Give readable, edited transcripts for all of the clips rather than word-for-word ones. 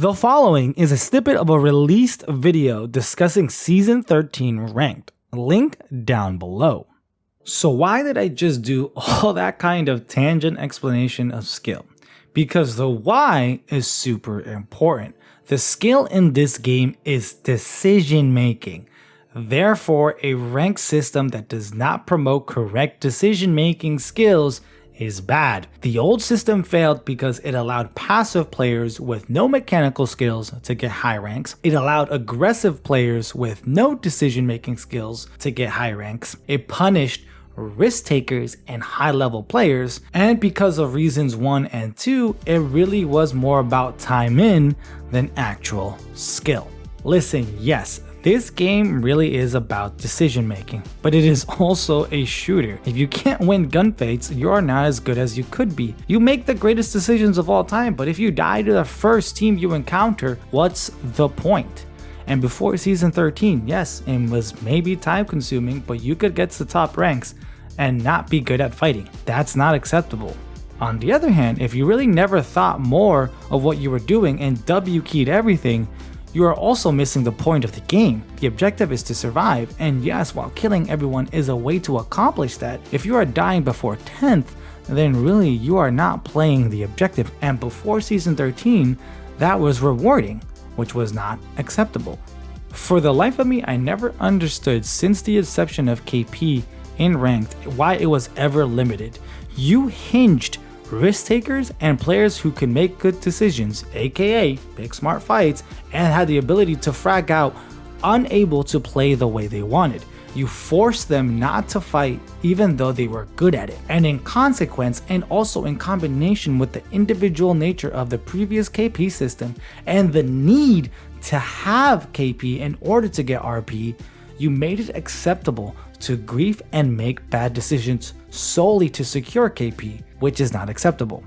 The following is a snippet of a released video discussing Season 13 Ranked, link down below. So why did I just do all that kind of tangent explanation of skill? Because the why is super important. The skill in this game is decision making. Therefore, a ranked system that does not promote correct decision making skills is bad. The old system failed because it allowed passive players with no mechanical skills to get high ranks. It allowed aggressive players with no decision making skills to get high ranks. It punished risk takers and high level players, and because of reasons 1 and 2, it really was more about time in than actual skill. Listen, yes, this game really is about decision making, but it is also a shooter. If you can't win gunfights, you are not as good as you could be. You make the greatest decisions of all time, but if you die to the first team you encounter, what's the point? And before Season 13, yes, it was maybe time consuming, but you could get to the top ranks and not be good at fighting. That's not acceptable. On the other hand, if you really never thought more of what you were doing and W keyed everything, you are also missing the point of the game. The objective is to survive, and yes, while killing everyone is a way to accomplish that, if you are dying before 10th, then really you are not playing the objective, and before Season 13, that was rewarding, which was not acceptable. For the life of me, I never understood since the inception of KP in Ranked why it was ever limited. You hinged risk takers and players who can make good decisions, aka pick smart fights, and had the ability to frag out, unable to play the way they wanted. You forced them not to fight even though they were good at it. And in consequence, and also in combination with the individual nature of the previous KP system and the need to have KP in order to get RP, you made it acceptable to grief and make bad decisions solely to secure KP, which is not acceptable.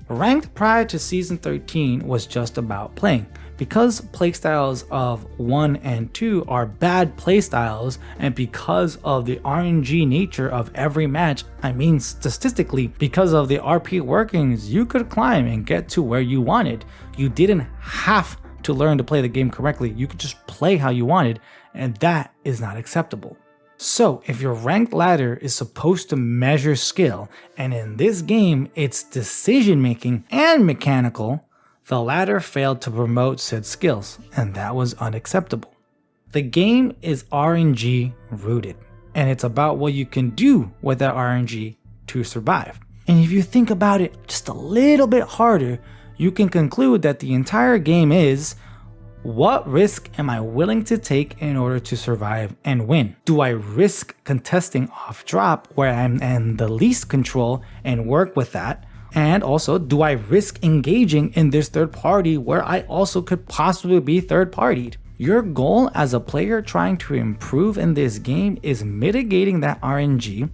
Ranked prior to Season 13 was just about playing. Because playstyles of 1 and 2 are bad playstyles, and because of the RNG nature of every match, I mean statistically, because of the RP workings, you could climb and get to where you wanted. You didn't have to learn to play the game correctly, you could just play how you wanted, and that is not acceptable. So if your ranked ladder is supposed to measure skill, and in this game it's decision making and mechanical, the ladder failed to promote said skills, and that was unacceptable. The game is RNG rooted, and it's about what you can do with that RNG to survive. And if you think about it just a little bit harder, you can conclude that the entire game is, what risk am I willing to take in order to survive and win? Do I risk contesting off drop where I'm in the least control and work with that? And also, do I risk engaging in this third party where I also could possibly be third partied? Your goal as a player trying to improve in this game is mitigating that RNG,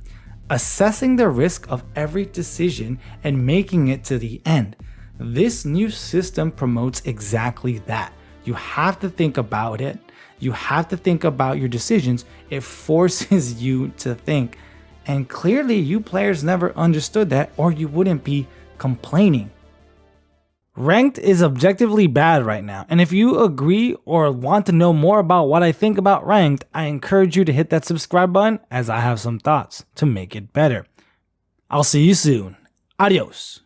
assessing the risk of every decision, and making it to the end. This new system promotes exactly that. You have to think about it. You have to think about your decisions. It forces you to think. And clearly you players never understood that, or you wouldn't be complaining. Ranked is objectively bad right now. And if you agree or want to know more about what I think about Ranked, I encourage you to hit that subscribe button, as I have some thoughts to make it better. I'll see you soon. Adios.